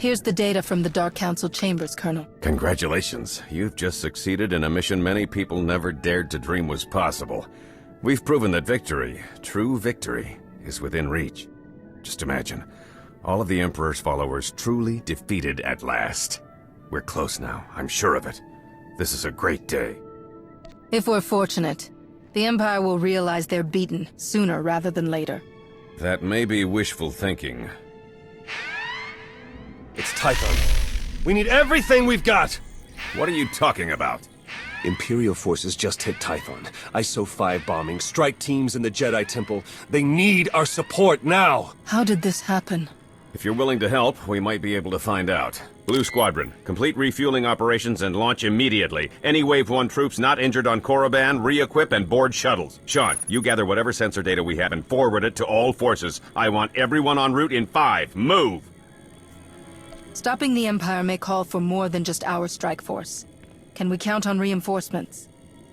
Here's the data from the Dark Council chambers, Colonel. Congratulations. You've just succeeded in a mission many people never dared to dream was possible. We've proven that victory, true victory, is within reach. Just imagine, all of the Emperor's followers truly defeated at last. We're close now, I'm sure of it. This is a great day. If we're fortunate, the Empire will realize they're beaten sooner rather than later. That may be wishful thinking. It's Tython. We need everything we've got! What are you talking about? Imperial forces just hit Tython. ISO 5 bombing, strike teams in the Jedi Temple. They need our support now! How did this happen? If you're willing to help, we might be able to find out. Blue Squadron, complete refueling operations and launch immediately. Any Wave 1 troops not injured on Korriban, re-equip and board shuttles. Sean, you gather whatever sensor data we have and forward it to all forces. I want everyone en route in 5. Move! Stopping the Empire may call for more than just our strike force. Can we count on reinforcements?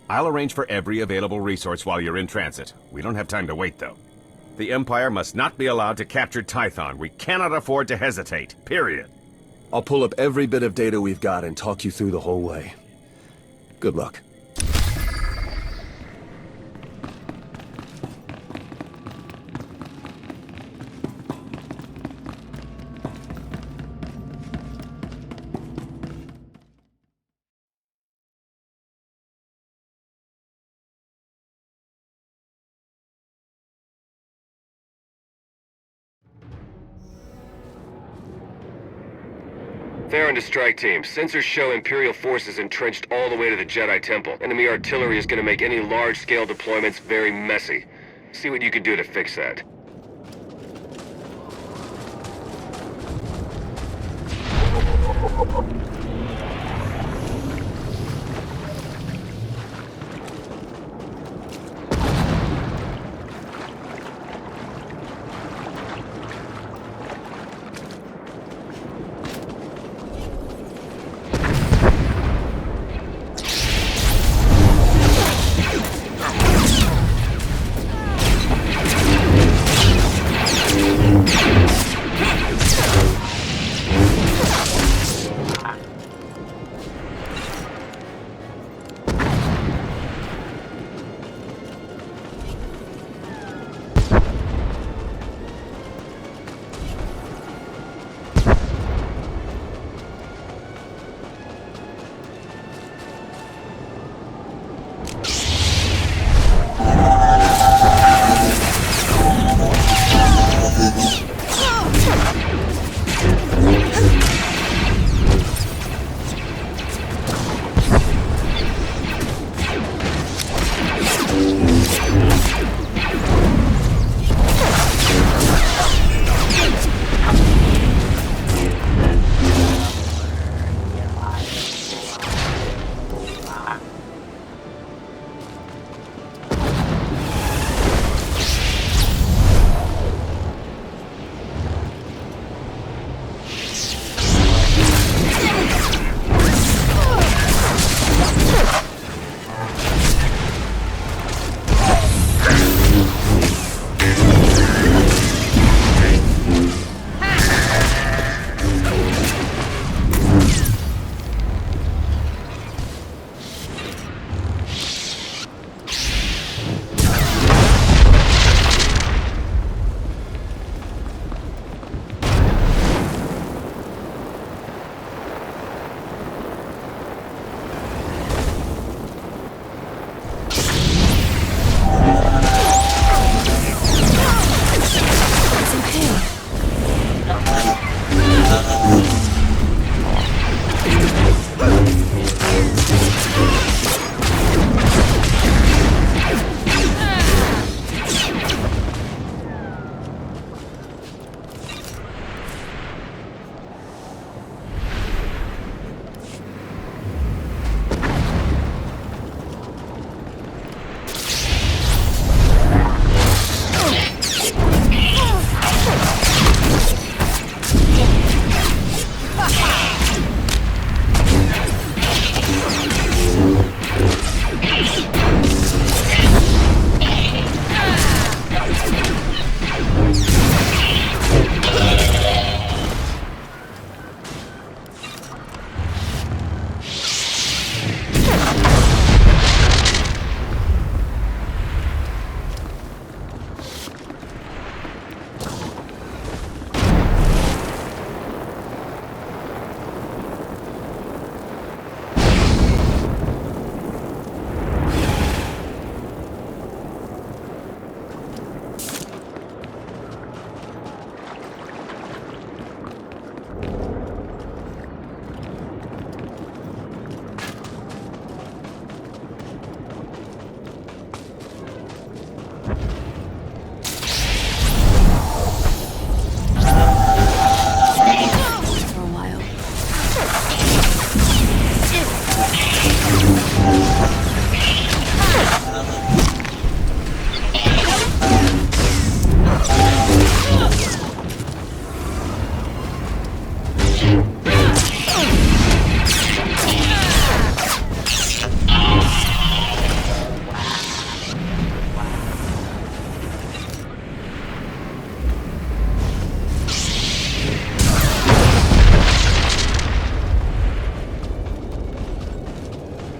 I'll arrange for every available resource while you're in transit. We don't have time to wait, though. The Empire must not be allowed to capture Tython. We cannot afford to hesitate. Period. I'll pull up every bit of data we've got and talk you through the whole way. Good luck. Farron to strike team. Sensors show Imperial forces entrenched all the way to the Jedi Temple. Enemy artillery is going to make any large-scale deployments very messy. See what you can do to fix that.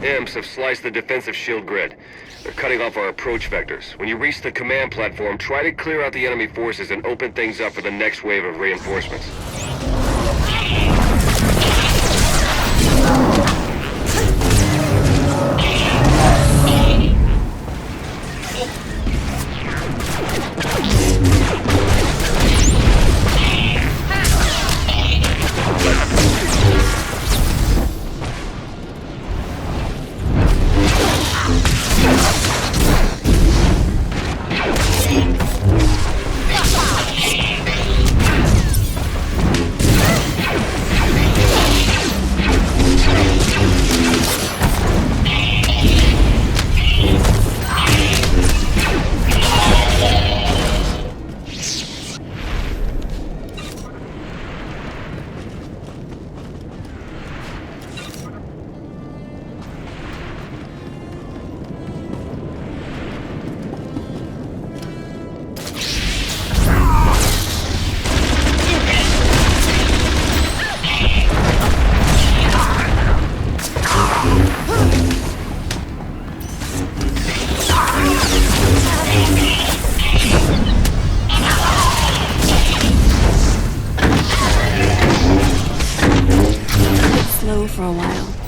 imps have sliced the defensive shield grid. They're cutting off our approach vectors. When you reach the command platform, try to clear out the enemy forces and open things up for the next wave of reinforcements. For a while.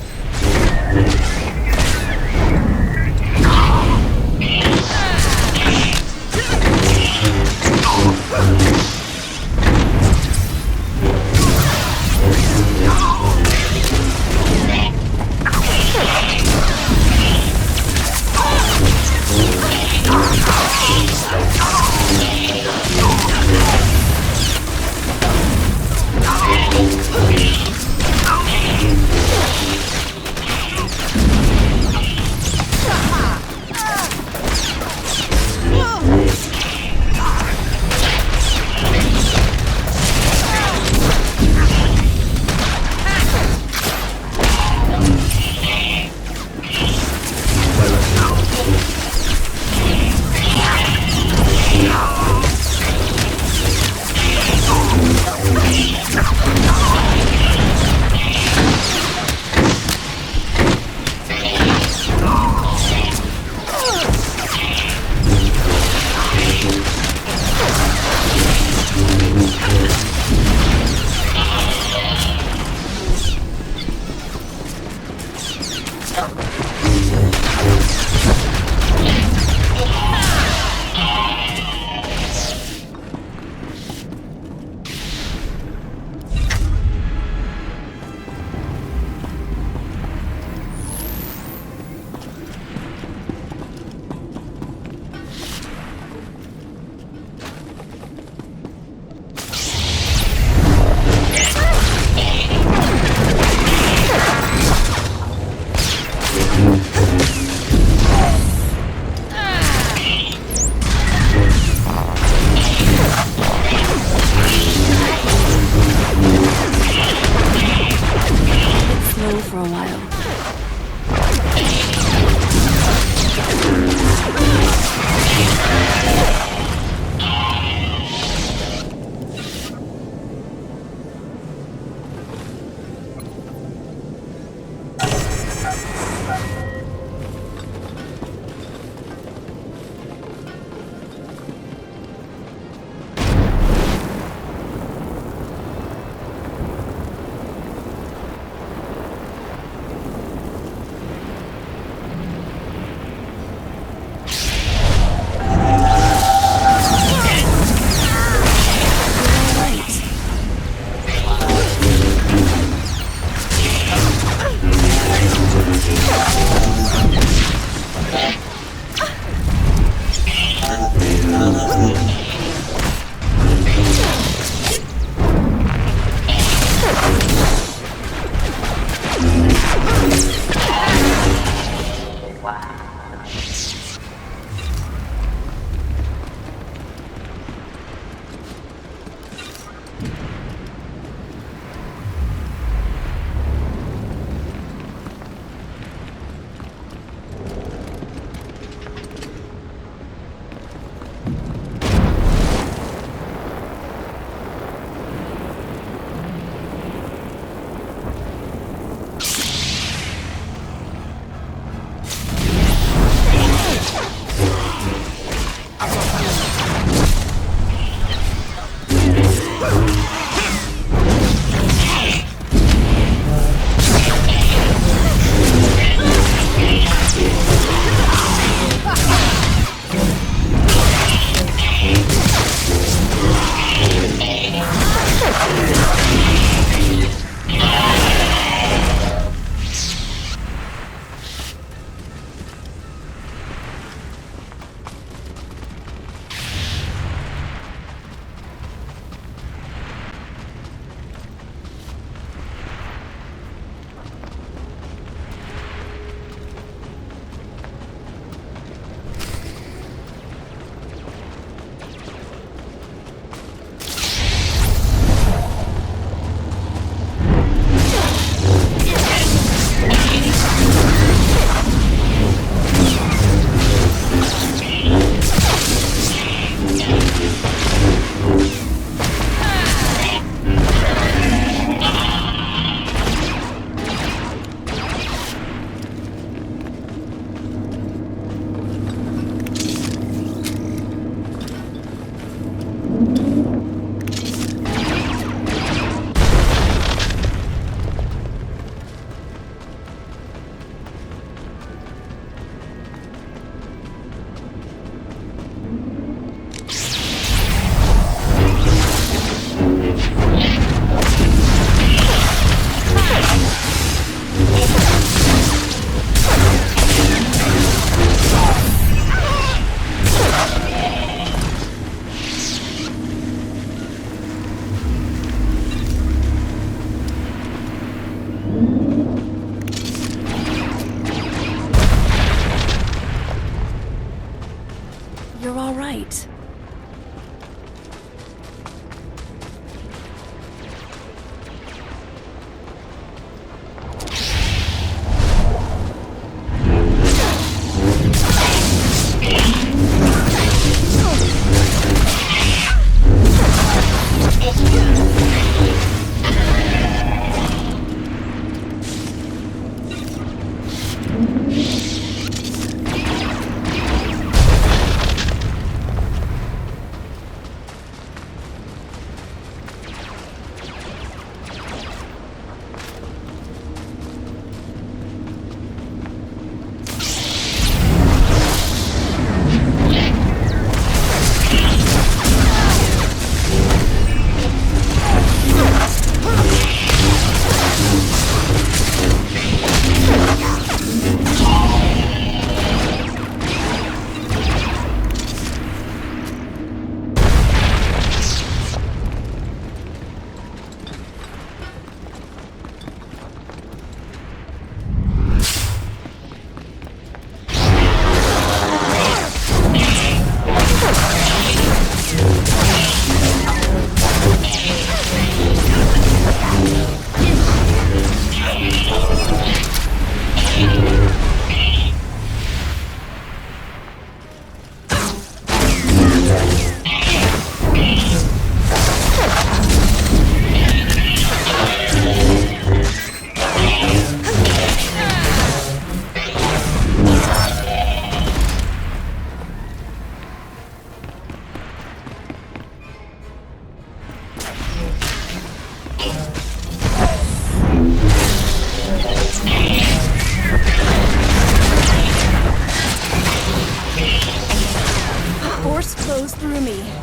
flows through me.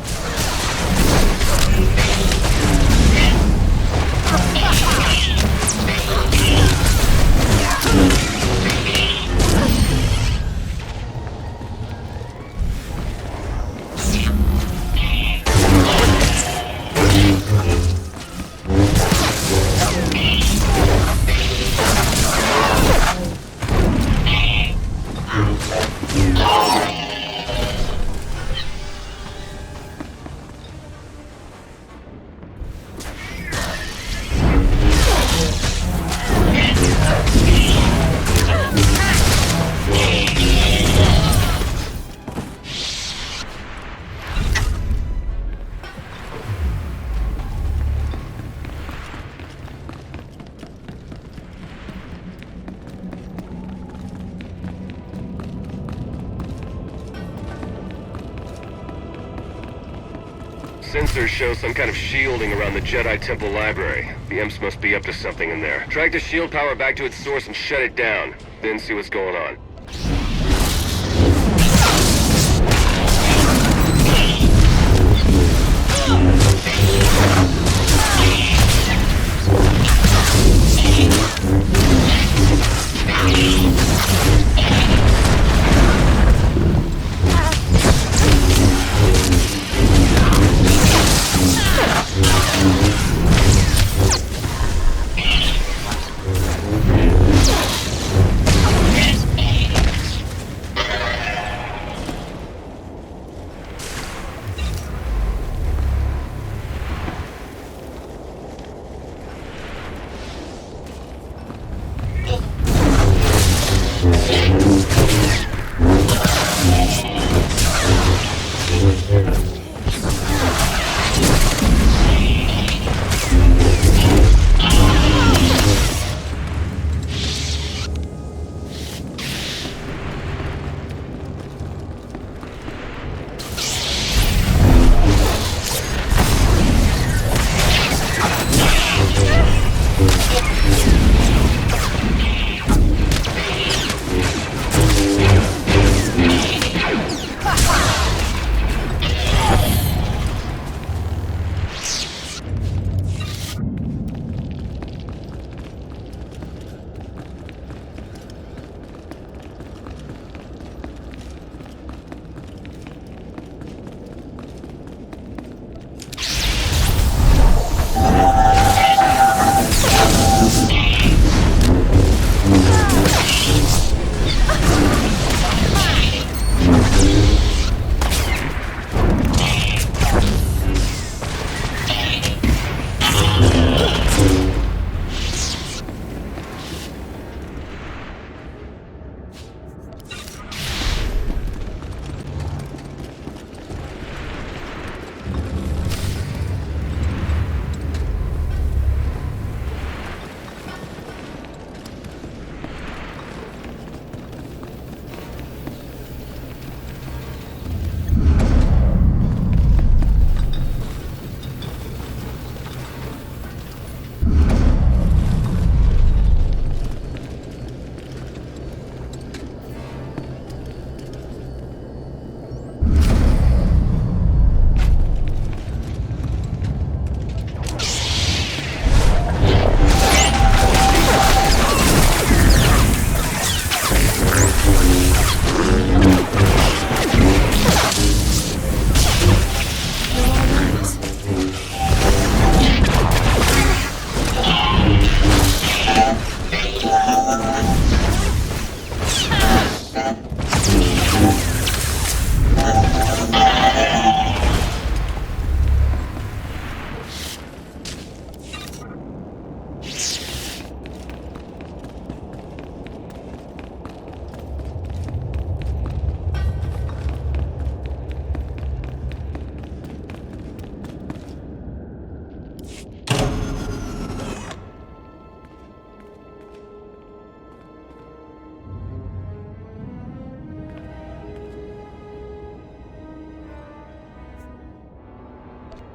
Sensors show some kind of shielding around the Jedi Temple library. The Imps must be up to something in there. Drag the shield power back to its source and shut it down. Then see what's going on.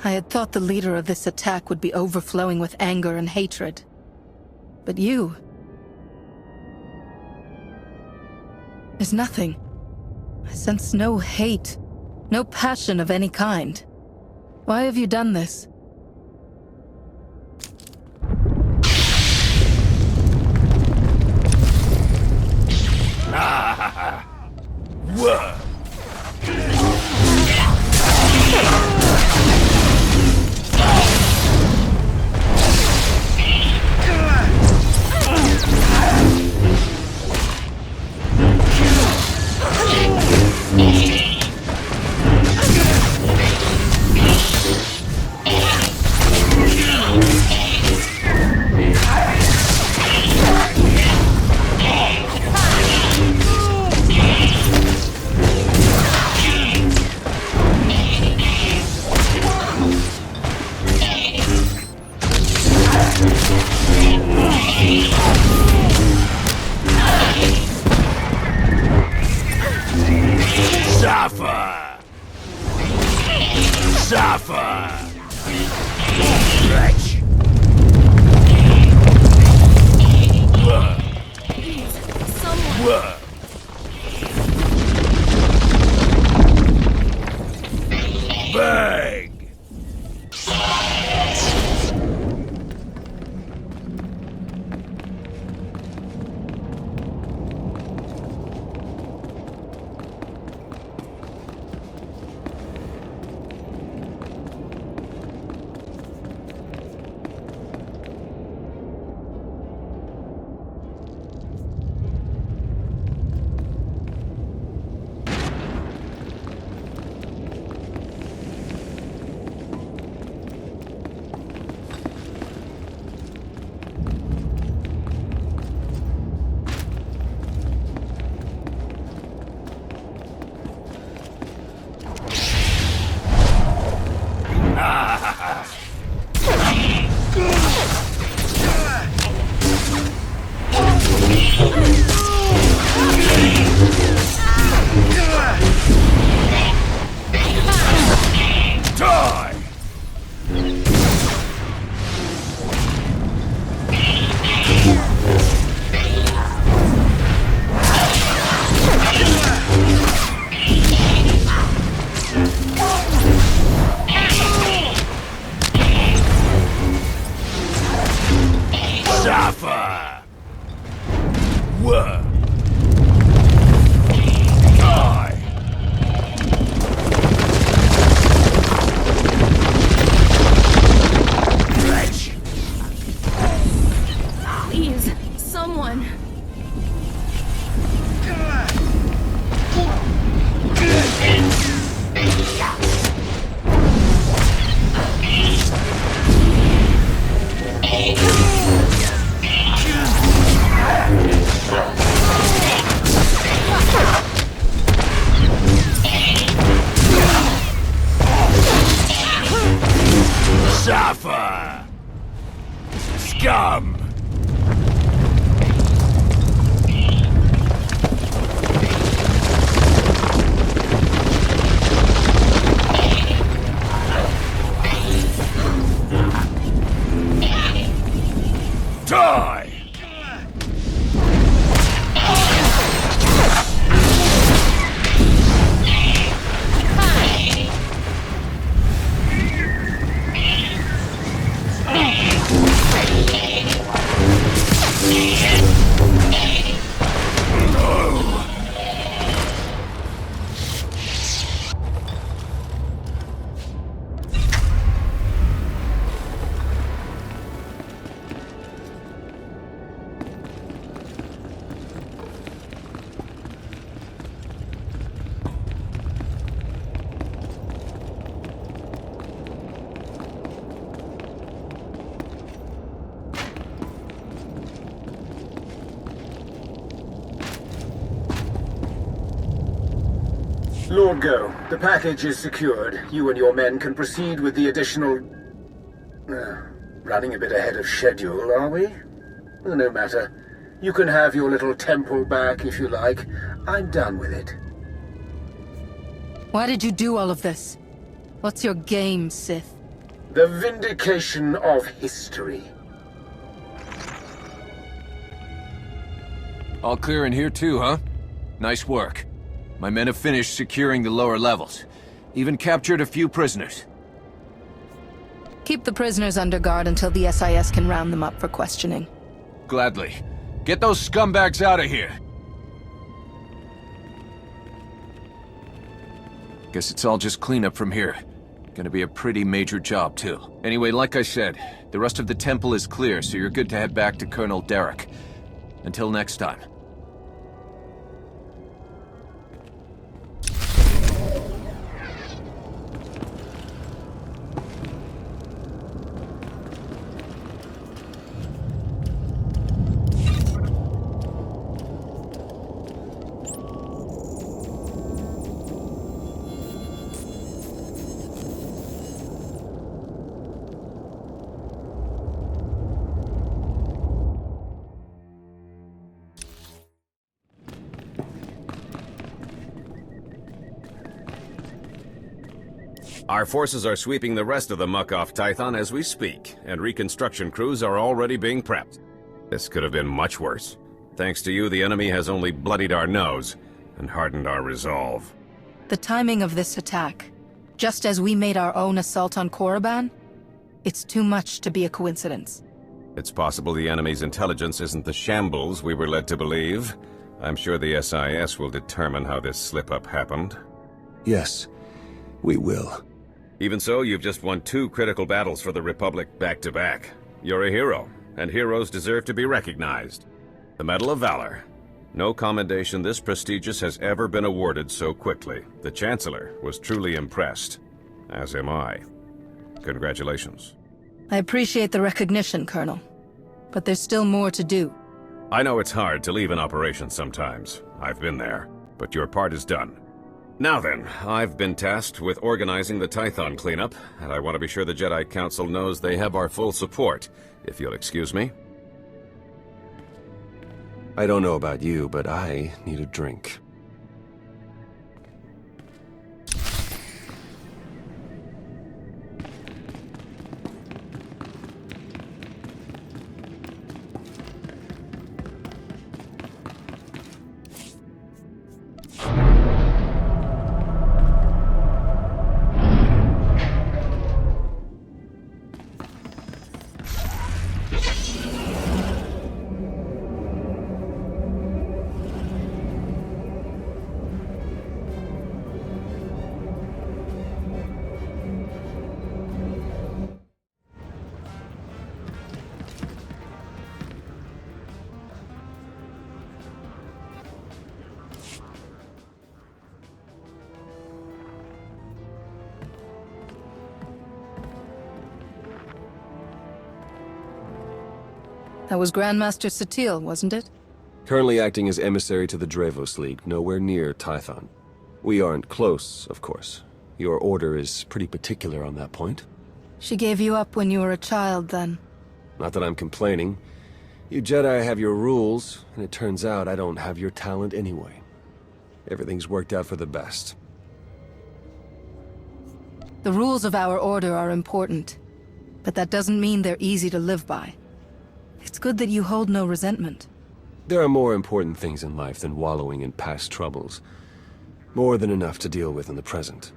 I had thought the leader of this attack would be overflowing with anger and hatred. But you... There's nothing. I sense no hate, No passion of any kind. Why have you done this? Whoa! Suffer! Suffer! Wretch! Someone. Bang! Suffer! Whoa! Die! Wretch! Please, someone. Suffer! Scum! Die! Lord Go, the package is secured. You and your men can proceed with the additional... running a bit ahead of schedule, are we? No matter. You can have your little temple back if you like. I'm done with it. Why did you do all of this? What's your game, Sith? The vindication of history. All clear in here too, huh? Nice work. My men have finished securing the lower levels. Even captured a few prisoners. Keep the prisoners under guard until the SIS can round them up for questioning. Gladly. Get those scumbags out of here! Guess it's all just cleanup from here. Gonna be a pretty major job, too. Anyway, like I said, the rest of the temple is clear, so you're good to head back to Colonel Derek. Until next time. Our forces are sweeping the rest of the muck off Tython as we speak, and reconstruction crews are already being prepped. This could have been much worse. Thanks to you, the enemy has only bloodied our nose and hardened our resolve. The timing of this attack, just as we made our own assault on Korriban, it's too much to be a coincidence. It's possible the enemy's intelligence isn't the shambles we were led to believe. I'm sure the SIS will determine how this slip-up happened. Yes, we will. Even so, you've just won 2 critical battles for the Republic back-to-back. You're a hero, and heroes deserve to be recognized. The Medal of Valor. No commendation this prestigious has ever been awarded so quickly. The Chancellor was truly impressed, as am I. Congratulations. I appreciate the recognition, Colonel. But there's still more to do. I know it's hard to leave an operation sometimes. I've been there. But your part is done. Now then, I've been tasked with organizing the Tython cleanup, and I want to be sure the Jedi Council knows they have our full support, if you'll excuse me. I don't know about you, but I need a drink. That was Grandmaster Satil, wasn't it? Currently acting as emissary to the Drevos League, nowhere near Tython. We aren't close, of course. Your order is pretty particular on that point. She gave you up when you were a child, then. Not that I'm complaining. You Jedi have your rules, and it turns out I don't have your talent anyway. Everything's worked out for the best. The rules of our order are important, but that doesn't mean they're easy to live by. It's good that you hold no resentment. There are more important things in life than wallowing in past troubles. More than enough to deal with in the present.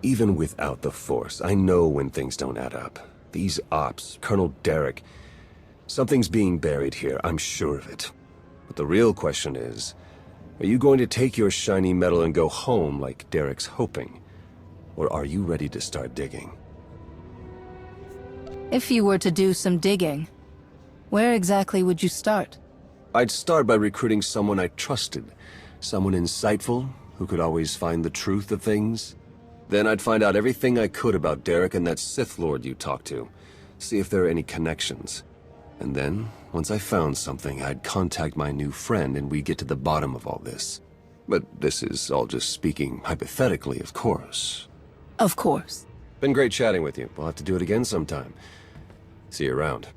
Even without the Force, I know when things don't add up. These ops, Colonel Derek... Something's being buried here, I'm sure of it. But the real question is, are you going to take your shiny medal and go home like Derek's hoping? Or are you ready to start digging? If you were to do some digging, where exactly would you start? I'd start by recruiting someone I trusted. Someone insightful, who could always find the truth of things. Then I'd find out everything I could about Derek and that Sith Lord you talked to. See if there are any connections. And then, once I found something, I'd contact my new friend and we'd get to the bottom of all this. But this is all just speaking hypothetically, of course. Of course. Been great chatting with you. We'll have to do it again sometime. See you around.